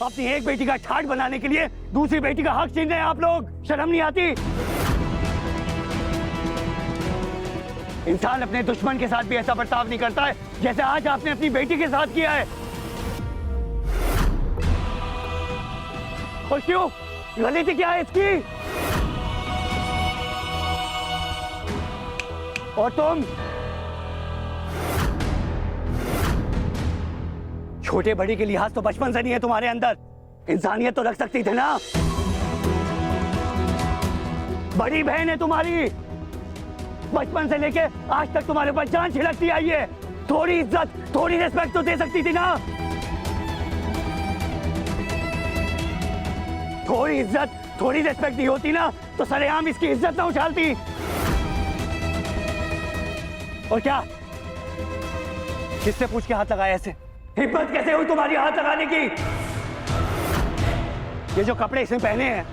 अपनी एक बेटी का ठाट बनाने के लिए दूसरी बेटी का हक छीन रहे हैं आप लोग। शर्म नहीं आती? इंसान अपने दुश्मन के साथ भी ऐसा बर्ताव नहीं करता है जैसे आज आपने अपनी बेटी के साथ किया है। और क्यों? गलती क्या है इसकी? और तुम छोटे बड़ी के लिहाज तो बचपन से नहीं है तुम्हारे अंदर। इंसानियत तो रख सकती थी ना। बड़ी बहन है तुम्हारी, बचपन से लेके आज तक तुम्हारे ऊपर जान छिड़कती आई है। थोड़ी इज्जत, थोड़ी रिस्पेक्ट तो दे सकती थी ना। थोड़ी इज्जत, थोड़ी रिस्पेक्ट दी होती ना तो सरेआम इसकी इज्जत ना उछालती। और क्या किससे पूछ के हाथ लगाया? ऐसे हिम्मत कैसे हुई तुम्हारी हाथ लगाने की? ये जो कपड़े इसने पहने हैं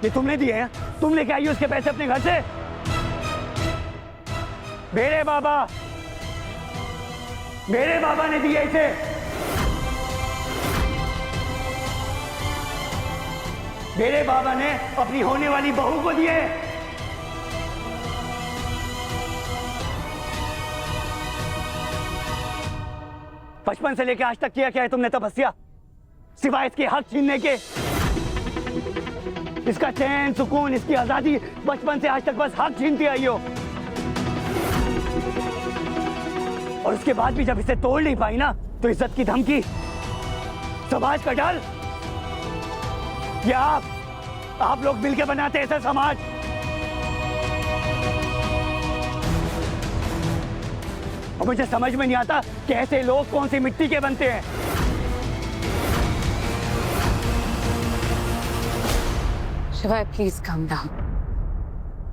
ये तुमने दिए हैं? तुम लेके आई हो उसके पैसे अपने घर से? मेरे बाबा ने दिए इसे। मेरे बाबा ने अपनी होने वाली बहू को दिए। बचपन से लेकर आज तक किया क्या है तुमने तपस्या, सिवाय इसके हक छीनने के? इसका चैन सुकून, इसकी आजादी, बचपन से आज तक बस हक छीनती आई हो। और उसके बाद भी जब इसे तोड़ नहीं पाई ना तो इज्जत की धमकी, समाज का डर। ये आप लोग मिलकर बनाते ऐसा समाज। और मुझे समझ में नहीं आता कि ऐसे लोग कौन सी मिट्टी के बनते हैं। शिवाय प्लीज कम डाउन।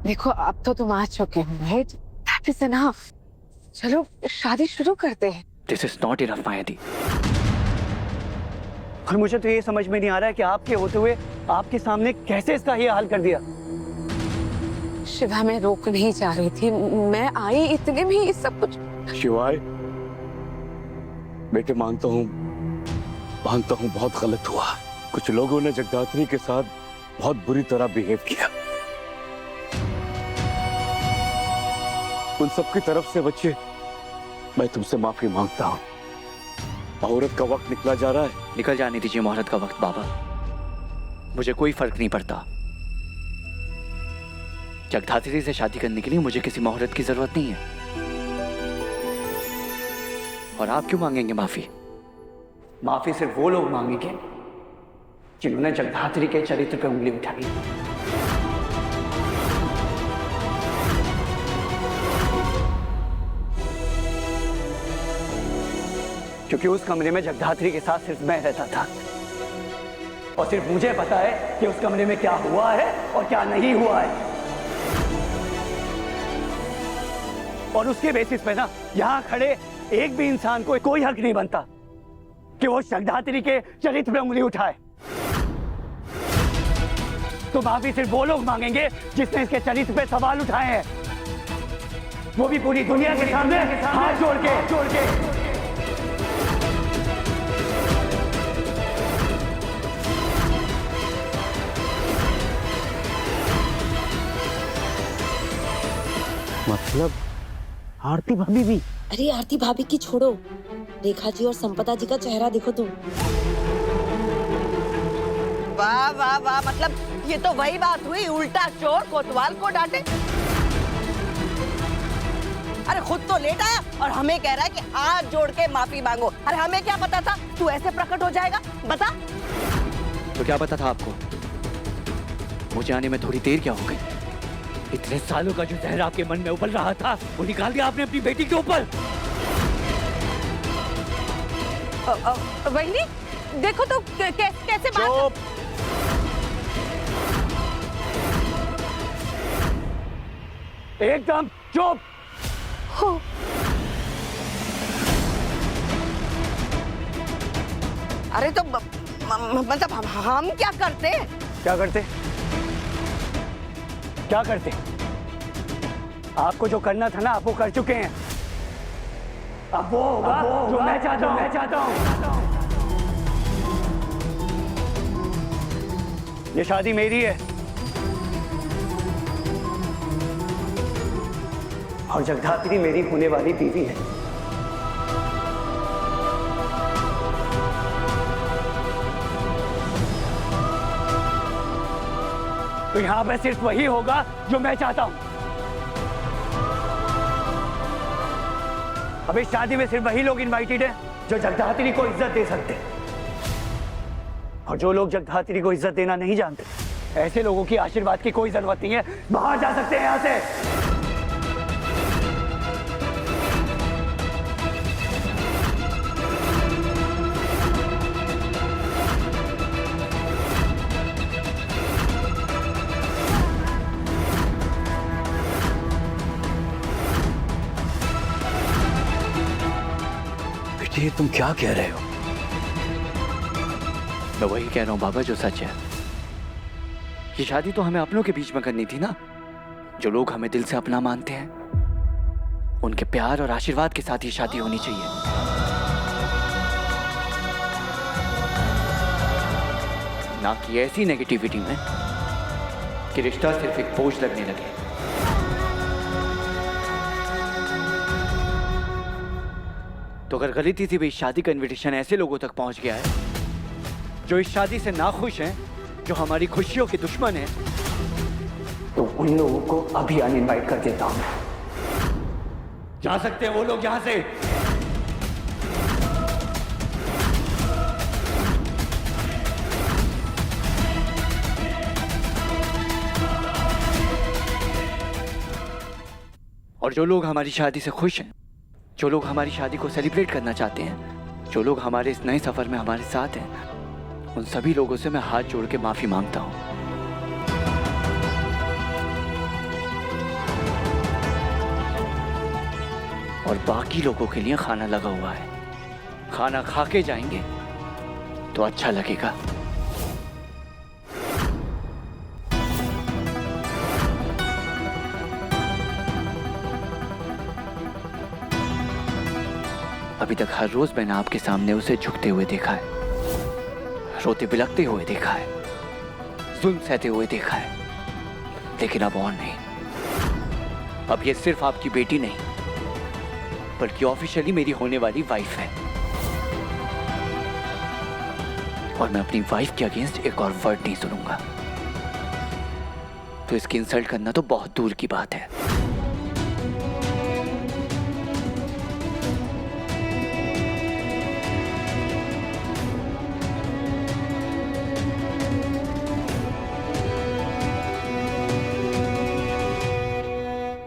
देखो अब तो तुम आ चुके हो, राइट? That is enough. चलो शादी शुरू करते हैं। दिस इज नॉट इनफ मायादी। और मुझे तो ये समझ में नहीं आ रहा है कि आपके होते हुए आपके सामने कैसे इसका ये हाल कर दिया। शिवा मैं रोक नहीं चाह रही थी, मैं आई इतने में ही सब कुछ। शिवाय बेटे मानता हूँ बहुत गलत हुआ। कुछ लोगों ने जगदात्री के साथ बहुत बुरी तरह बिहेव किया। उन सबकी तरफ से बच्चे मैं तुमसे माफी मांगता हूँ। मुहूर्त का वक्त निकला जा रहा है। निकल जाने दीजिए मुहूर्त का वक्त बाबा, मुझे कोई फर्क नहीं पड़ता। जगदात्री से शादी करने के लिए मुझे किसी मुहूर्त की जरूरत नहीं है। और आप क्यों मांगेंगे माफी? माफी सिर्फ वो लोग मांगेंगे जिन्होंने जगदात्री के चरित्र पर उंगली उठाई। क्योंकि उस कमरे में जगदात्री के साथ सिर्फ मैं रहता था और सिर्फ मुझे पता है कि उस कमरे में क्या हुआ है और क्या नहीं हुआ है। और उसके बेसिस पे ना यहां खड़े एक भी इंसान को कोई हक नहीं बनता कि वो जगदात्री के चरित्र पे उंगली उठाए। तो माफी सिर्फ वो लोग मांगेंगे जिसने इसके चरित्र पे सवाल उठाए हैं, वो भी पूरी दुनिया के सामने हाथ जोड़ के। मतलब आरती भाभी भी? अरे आरती भाभी की छोड़ो, रेखा जी और संपदा जी का चेहरा देखो तुम। वाह वाह वाह, मतलब ये तो वही बात हुई, उल्टा चोर कोतवाल को डांटे। अरे खुद तो लेट आया और हमें कह रहा है कि हाथ जोड़ के माफी मांगो। अरे हमें क्या पता था तू ऐसे प्रकट हो जाएगा, बता। तो क्या पता था आपको? मुझे आने में थोड़ी देर क्या हो गई? इतने सालों का जो जहर आपके मन में उबल रहा था वो निकाल दिया आपने अपनी बेटी के ऊपर। वही देखो तो कैसे बात। एकदम चुप। अरे तो मतलब हम क्या करते? क्या करते? क्या करते? आपको जो करना था ना आप वो कर चुके हैं। अब वो होगा जो मैं चाहता हूं। ये शादी मेरी है और जगधात्री मेरी होने वाली बीवी है। तो यहां पे सिर्फ वही होगा जो मैं चाहता हूं। अब इस शादी में सिर्फ वही लोग इनवाइटेड हैं जो जगधात्री को इज्जत दे सकते हैं, और जो लोग जगधात्री को इज्जत देना नहीं जानते, ऐसे लोगों की आशीर्वाद की कोई जरूरत नहीं है, बाहर जा सकते हैं यहां से। ये तुम क्या कह रहे हो? मैं वही कह रहा हूं बाबा जो सच है। ये शादी तो हमें अपनों के बीच में करनी थी ना, जो लोग हमें दिल से अपना मानते हैं, उनके प्यार और आशीर्वाद के साथ ये शादी होनी चाहिए। ना कि ऐसी नेगेटिविटी में कि रिश्ता सिर्फ एक बोझ लगने लगे। तो अगर गलती से भी इस शादी का इनविटेशन ऐसे लोगों तक पहुंच गया है जो इस शादी से नाखुश हैं, जो हमारी खुशियों के दुश्मन हैं, तो उन लोगों को अभी अनइनवाइट कर देता हूं। जा सकते हैं वो लोग यहां से। और जो लोग हमारी शादी से खुश हैं, जो लोग हमारी शादी को सेलिब्रेट करना चाहते हैं, जो लोग हमारे इस नए सफर में हमारे साथ हैं, उन सभी लोगों से मैं हाथ जोड़ के माफी मांगता हूं। और बाकी लोगों के लिए खाना लगा हुआ है, खाना खा के जाएंगे तो अच्छा लगेगा। अभी तक हर रोज मैंने आपके सामने उसे झुकते हुए देखा है, रोते बिलखते हुए देखा है, जुल्म सहते हुए देखा है, लेकिन अब और नहीं। अब ये सिर्फ आपकी बेटी नहीं, बल्कि ऑफिशियली मेरी होने वाली वाइफ है, और मैं अपनी वाइफ के अगेंस्ट एक और वर्ड नहीं सुनूंगा। तो इसकी इंसल्ट करना तो बहुत दूर की बात है।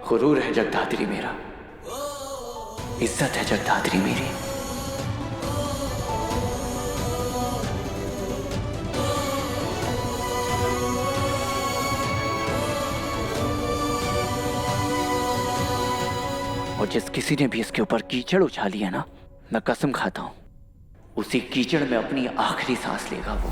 गुरूर है जगधात्री मेरा, इज्जत है जगधात्री मेरी। और जिस किसी ने भी इसके ऊपर कीचड़ उछाली है ना, मैं कसम खाता हूं उसी कीचड़ में अपनी आखिरी सांस लेगा वो।